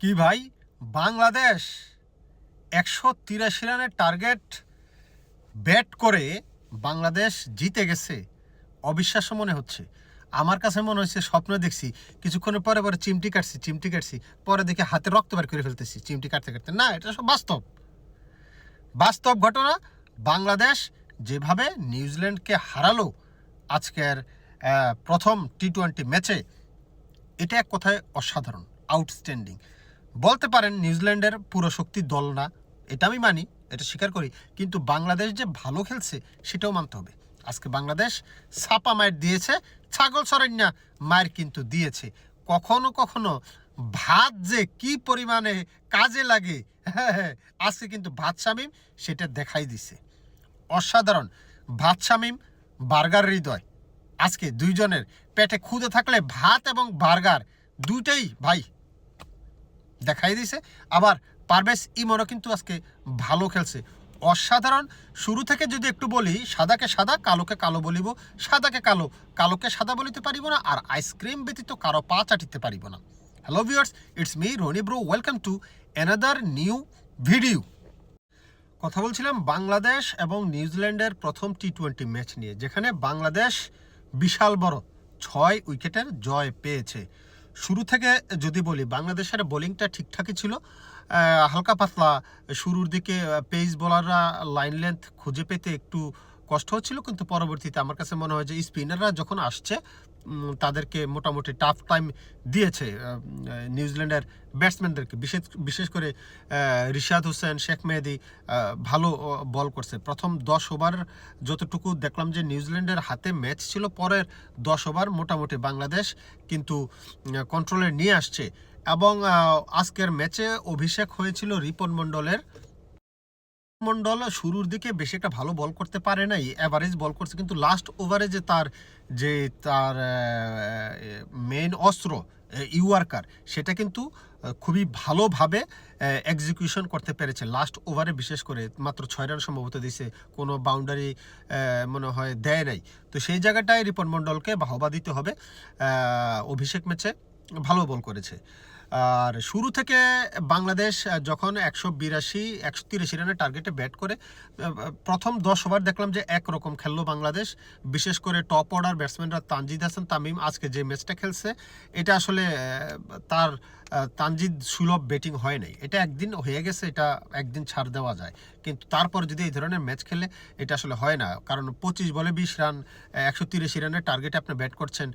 কি ভাই, বাংলাদেশ 183 রানের টার্গেট ব্যাট করে বাংলাদেশ জিতে গেছে। অবিশ্বাস্য মনে হচ্ছে। আমার কাছে মনে হচ্ছে স্বপ্ন দেখছি। কিছুক্ষণের পরে পরে চিমটি কাটছি, পরে দেখে হাতে রক্ত বের করে ফেলতেছি চিমটি কাটতে কাটতে। না, এটা সব বাস্তব বাস্তব ঘটনা। বাংলাদেশ যেভাবে নিউজিল্যান্ডকে হারালো আজকের প্রথম টি-20 ম্যাচে, এটা এক কথায় অসাধারণ, আউটস্ট্যান্ডিং। বলতে পারেন নিউজিল্যান্ডের পুরো শক্তি দল না, এটা আমি মানি, এটা স্বীকার করি, কিন্তু বাংলাদেশ যে ভালো খেলছে সেটাও মানতে হবে। আজকে বাংলাদেশ ছাপা মায়ের দিয়েছে, ছাগল সরাইনা মায়ের কিন্তু দিয়েছে। কখনো কখনো ভাত যে কি পরিমাণে কাজে লাগে, হ্যাঁ, আজকে কিন্তু ভাত শামিম সেটা দেখাই দিছে। অসাধারণ। ভাত শামিম, বার্গার হৃদয়, আজকে দুইজনের পেটে ক্ষুধা থাকলে ভাত এবং বার্গার দুইটাই ভাই দেখাই দিছে। আবার পারভেজ ইমনও কিন্তু আজকে ভালো খেলছে, অসাধারণ। শুরু থেকে যদি একটু বলি, সাদাকে সাদা কালোকে কালো বলিব, সাদাকে কালো কালোকে সাদা বলিতে পারিব না, আর আইসক্রিম ব্যতীত কারো পা চাটিতে পারিব না। Hello viewers, it's me Roni bro, welcome to another new video. কথা বলছিলাম বাংলাদেশ এবং নিউজিল্যান্ডের প্রথম টি-20 ম্যাচ নিয়ে, যেখানে বাংলাদেশ বিশাল বড় 6 উইকেটের জয় পেয়েছে। শুরু থেকে যদি বলি, বাংলাদেশের বোলিংটা ঠিকঠাকই ছিল, হালকা পাতলা শুরুর দিকে পেস বোলাররা লাইন লেন্থ খুঁজে পেতে একটু কষ্ট হচ্ছিল, কিন্তু পরবর্তীতে আমার কাছে মনে হয় যে স্পিনাররা যখন আসছে তাদেরকে মোটামুটি টাফ টাইম দিয়েছে নিউজিল্যান্ডের ব্যাটসম্যানদেরকে। বিশেষ করে রিশাদ হোসেন, শেখ মেহেদি ভালো বল করছে। প্রথম 10 ওভার যতটুকু দেখলাম যে নিউজিল্যান্ডের হাতে ম্যাচ ছিল, পরের 10 ওভার মোটামুটি বাংলাদেশ কিন্তু কন্ট্রোলে নিয়ে আসছে। এবং আজকের ম্যাচে অভিষেক হয়েছিল রিপন মন্ডল। শুরুর দিকে বেশি একটা ভালো বল করতে পারে নাই, অ্যাভারেজ বল করছে, কিন্তু লাস্ট ওভারে যে তার মেইন অস্ত্র ইউয়ার্কার, সেটা কিন্তু খুবই ভালোভাবে এক্সিকিউশন করতে পেরেছে লাস্ট ওভারে। বিশেষ করে মাত্র 6 রান সম্ভবত দিয়েছে, কোনো বাউন্ডারি মনে হয় দেয় নাই। তো সেই জায়গাটায় রিপন মন্ডলকে বাহবা দিতে হবে। অভিষেক ম্যাচে ভালো বল করেছে। আর শুরু থেকে বাংলাদেশ যখন 182-183 রানের টার্গেটে ব্যাট করে, প্রথম 10 ওভার দেখলাম যে একরকম খেললো বাংলাদেশ। বিশেষ করে টপ অর্ডার ব্যাটসম্যানরা তানজিদ হাসান তামিম আজকে যে ম্যাচটা খেলছে, এটা আসলে তার তানজিদ সুলভ ব্যাটিং হয় নাই। এটা একদিন হয়ে গেছে, এটা একদিন ছাড় দেওয়া যায়, কিন্তু তারপর যদি এই ধরনের ম্যাচ খেলে এটা আসলে হয় না। কারণ 25 বলে 20 রান, 183 রানের টার্গেটে আপনি ব্যাট করছেন,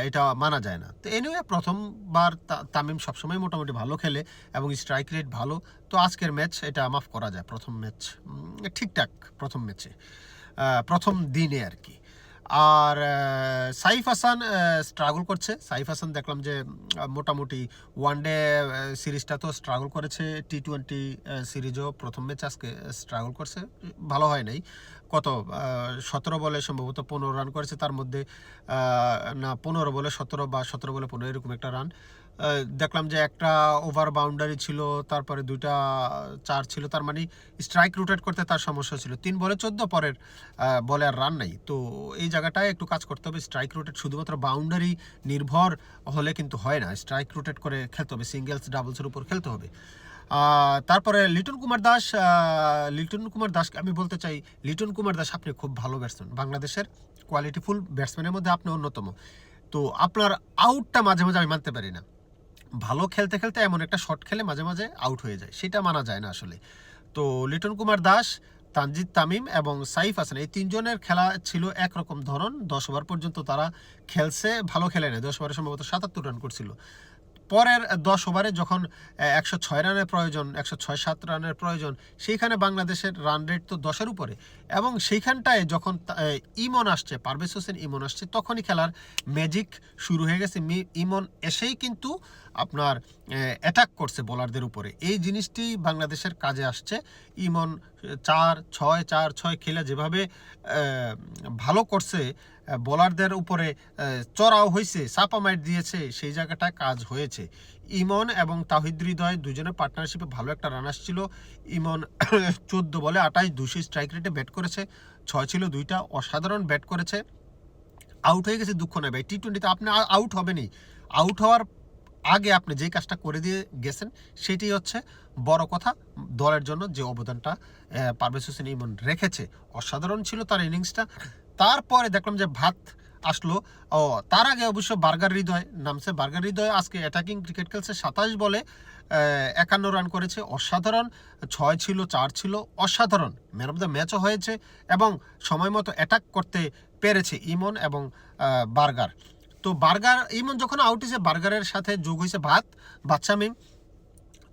এটা মানা যায় না। তো এনিওয়ে, প্রথমবার তামিম সবসময় মোটামুটি ভালো খেলে এবং স্ট্রাইক রেট ভালো। তো আজকের ম্যাচ এটা মাফ করা যায়। প্রথম ম্যাচ ঠিকঠাক, প্রথম ম্যাচে প্রথম দিনে আর কি। আর সাইফ হাসান স্ট্রাগল করছে। সাইফ হাসান দেখলাম যে মোটামুটি ওয়ানডে সিরিজটা তো স্ট্রাগল করেছে, টি-20 সিরিজও প্রথম ম্যাচ আজকে স্ট্রাগল করছে, ভালো হয় নাই। কত 17 বলে সম্ভবত 15 রান করেছে, তার মধ্যে না 15 বলে 17 বা 17 বলে 15 এরকম একটা রান দেখলাম। যে একটা ওভার বাউন্ডারি ছিল, তারপরে 2টা 4 ছিল, তার মানে স্ট্রাইক রোটেট করতে তার সমস্যা ছিল। 3 বলে 14, পরের বলে আর রান নাই। তো এই জায়গাটায় একটু কাজ করতে হবে। স্ট্রাইক রোটেট শুধুমাত্র বাউন্ডারি নির্ভর হলে কিন্তু হয় না, স্ট্রাইক রোটেট করে খেলতে হবে, সিঙ্গেলস ডাবলসের উপর খেলতে হবে। তারপরে লিটন কুমার দাসকে আমি বলতে চাই, লিটন কুমার দাস আপনি খুব ভালো ব্যাটসম্যান, বাংলাদেশের কোয়ালিটিফুল ব্যাটসম্যানের মধ্যে আপনি অন্যতম। তো আপনার আউটটা মাঝে মাঝে আমি মানতে পারি না। ভালো খেলতে খেলতে এমন একটা শট খেলে মাঝে মাঝে আউট হয়ে যায়, সেটা মানা যায় না আসলে। তো লিটন কুমার দাস, তানজিদ তামিম এবং সাইফ হাসান, এই 3 জনের খেলা ছিল একরকম ধরন। 10 ওভার পর্যন্ত তারা খেলছে, ভালো খেলে নেয়। 10 ওভারে সম্ভবত 77 রান করছিল। পরের 10 ওভারে যখন 106 রানের প্রয়োজন, 106-7 রানের প্রয়োজন, সেইখানে বাংলাদেশের রান রেট তো 10-এর উপরে। এবং সেইখানটায় যখন ইমন আসছে, পারভেজ হোসেন ইমন আসছে, তখনই খেলার ম্যাজিক শুরু হয়ে গেছে। ইমন এসেই কিন্তু আপনার অ্যাটাক করছে বোলারদের উপরে, এই জিনিসটি বাংলাদেশের কাজে আসছে। ইমন 4-6 খেলে যেভাবে ভালো করছে, বোলারদের উপরে চড়াও হয়েছে, চাপা মাইট দিয়েছে, সেই জায়গাটায় কাজ হয়েছে। ইমন এবং তাহিদ হৃদয় দুজনের পার্টনারশিপে ভালো একটা রান আসছিল। ইমন 14 বলে 28, 200 স্ট্রাইক রেটে ব্যাট করেছে, 6 ছিল 2টা, অসাধারণ ব্যাট করেছে। আউট হয়ে গেছে, দুঃখ নয় ভাই, টি-20তে আপনি আউট হবেনই। আউট হওয়ার আগে আপনি যেই কাজটা করে দিয়ে গেছেন সেটাই হচ্ছে বড় কথা। দলের জন্য যে অবদানটা পারভেজ হোসেন ইমন রেখেছে অসাধারণ ছিল তার ইনিংসটা। তারপরে দেখলাম যে ভাত আসলো। ও তার আগে অবশ্য বার্গার হৃদয় নামছে। বার্গার হৃদয় আজকে অ্যাটাকিং ক্রিকেট খেলছে, 27 বলে 51 রান করেছে, অসাধারণ। 6 ছিল, 4 ছিল, অসাধারণ। ম্যান অফ দ্য ম্যাচও হয়েছে এবং সময় মতো অ্যাটাক করতে পেরেছে ইমন এবং বার্গার। তো বার্গার ইমন যখন আউট হয়েছে বার্গারের সাথে যোগ হয়েছে ভাত শামীম।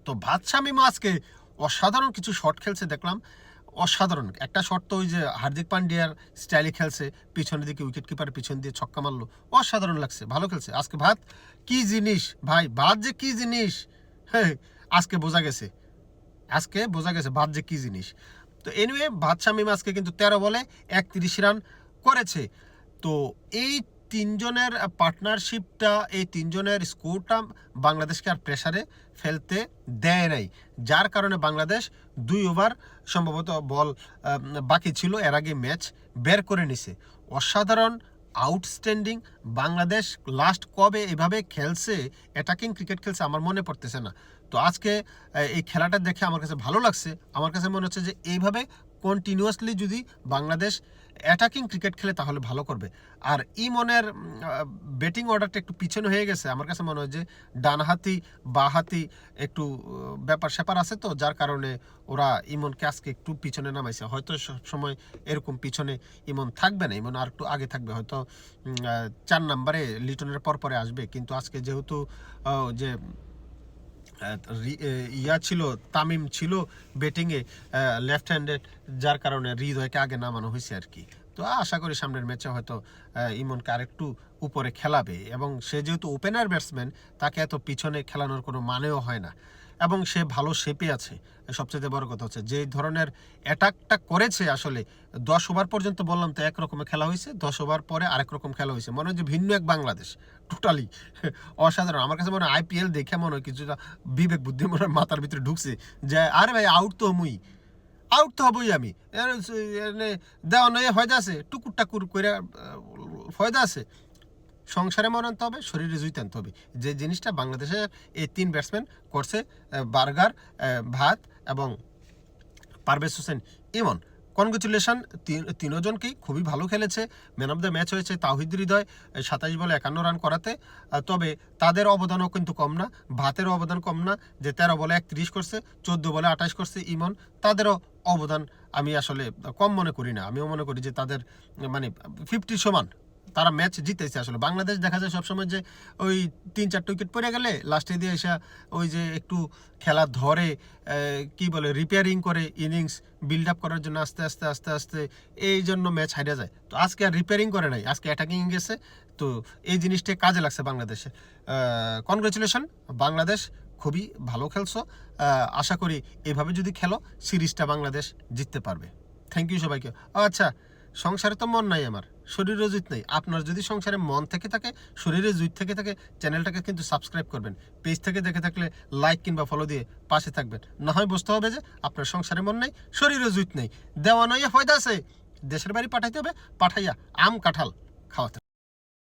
তো ভাত শামীমও আজকে অসাধারণ কিছু শট খেলছে দেখলাম, অসাধারণ একটা শট তো ওই যে হার্দিক পান্ডিয়ার স্টাইলে খেলছে, পিছনের দিকে উইকেট কিপারের পিছন দিয়ে ছক্কা মারলো, অসাধারণ লাগছে, ভালো খেলছে আজকে ভাত। কি জিনিস ভাই, ভাত যে কি জিনিস, হ্যাঁ আজকে বোঝা গেছে, ভাত যে কি জিনিস। তো এনিওয়ে ভাত শামীম আজকে কিন্তু 13 বলে 31 রান করেছে। তো এই তিনজনের পার্টনারশিপটা, এই তিনজনের স্কোরটা বাংলাদেশকে আর প্রেসারে ফেলতে দেয় নাই, যার কারণে বাংলাদেশ 2 ওভার সম্ভবত বল বাকি ছিল, এর আগে ম্যাচ বের করে নিছে। অসাধারণ, আউটস্ট্যান্ডিং। বাংলাদেশ লাস্ট কবে এভাবে খেলছে, অ্যাটাকিং ক্রিকেট খেলছে আমার মনে পড়তেছে না। তো আজকে এই খেলাটা দেখে আমার কাছে ভালো লাগছে। আমার কাছে মনে হচ্ছে যে এইভাবে কন্টিনিউয়াসলি যদি বাংলাদেশ অ্যাটাকিং ক্রিকেট খেলে তাহলে ভালো করবে। আর ইমনের ব্যাটিং অর্ডারটা একটু পিছনে হয়ে গেছে, আমার কাছে মনে হয় যে ডানহাতি বাহাতি একটু ব্যাপার স্যাপার আছে, তো যার কারণে ওরা ইমনকে আজকে একটু পিছনে নামাইছে। হয়তো সবসময় এরকম পিছনে ইমন থাকবে না, ইমন আর একটু আগে থাকবে, হয়তো 4 নম্বরে লিটনের পরে আসবে। কিন্তু আজকে যেহেতু যে ইয়া ছিল, তামিম ছিল ব্যাটিংয়ে লেফট হ্যান্ডেড, যার কারণে হৃদয়কে আগে নামানো হয়েছে আর কি। তো আশা করি সামনের ম্যাচে হয়তো ইমনকে আরেকটু উপরে খেলাবে, এবং সে যেহেতু ওপেনার ব্যাটসম্যান তাকে এত পিছনে খেলানোর কোনো মানেও হয় না, এবং সে ভালো শেপে আছে। সবচেয়ে বড় কথা হচ্ছে যে ধরনের অ্যাটাকটা করেছে, আসলে 10 ওভার পর্যন্ত বললাম তো একরকমের খেলা হয়েছে, 10 ওভার পরে আরেক রকম খেলা হয়েছে, মনে হয় যে ভিন্ন এক বাংলাদেশ টোটালি। অসাধারণ। আমার কাছে মনে হয় আইপিএল দেখে মনে হয় কিছুটা বিবেক বুদ্ধি মনে হয় মাথার ভিতরে ঢুকছে যে আরে ভাই আউট তো হবই আমি, দেওয়া নয় ফয়দা আছে, টুকুর টাকুর করে ফয়দা আছে। সংসারে মনে আনতে হবে, শরীরে জুইতে আনতে হবে, যে জিনিসটা বাংলাদেশের এই 3 ব্যাটসম্যান করছে, বার্গার, ভাত এবং পারভেজ হোসেন ইমন। কনগ্রেচুলেশন তিনজনকেই, খুবই ভালো খেলেছে। ম্যান অফ দ্য ম্যাচ হয়েছে তাওহিদ হৃদয় 27 বলে 51 রান করাতে। তবে তাদের অবদানও কিন্তু কম না, ভাতেরও অবদান কম না, যে 13 বলে 31 করছে, 14 বলে 28 করছে ইমন, তাদেরও অবদান আমি আসলে কম মনে করি না। আমিও মনে করি যে তাদের মানে 50 সমান, তারা ম্যাচ জিতেছে। আসলে বাংলাদেশ দেখা যায় সবসময় যে ওই 3-4 উইকেট পড়ে গেলে লাস্টে দিয়ে এসে ওই যে একটু খেলা ধরে, কি বলে, রিপেয়ারিং করে ইনিংস বিল্ড আপ করার জন্য আস্তে আস্তে আস্তে আস্তে, এই জন্য ম্যাচ হারিয়ে যায়। তো আজকে আর রিপেয়ারিং করে নাই, আজকে অ্যাটাকিং গেছে। তো এই জিনিসটা কাজে লাগছে বাংলাদেশে। কনগ্রেচুলেশন বাংলাদেশ, খুবই ভালো খেলছো। আশা করি এভাবে যদি খেলো সিরিজটা বাংলাদেশ জিততে পারবে। থ্যাংক ইউ সবাইকে। আচ্ছা, সংসারে তো মন নাই আমার, শরীরে জুত নেই। আপনার যদি সংসারে মন থেকে থাকে, শরীরে জুত থেকে থাকে, চ্যানেলটাকে কিন্তু সাবস্ক্রাইব করবেন। পেজ থেকে দেখে থাকলে লাইক কিংবা ফলো দিয়ে পাশে থাকবেন। না হয় বুঝতে হবে যে আপনার সংসারে মন নেই, শরীরে জুত নেই, দেওয়া নয় ফয়দা আছে, দেশের বাড়ি পাঠাইতে হবে, পাঠাইয়া আম কাঁঠাল খাওয়াতে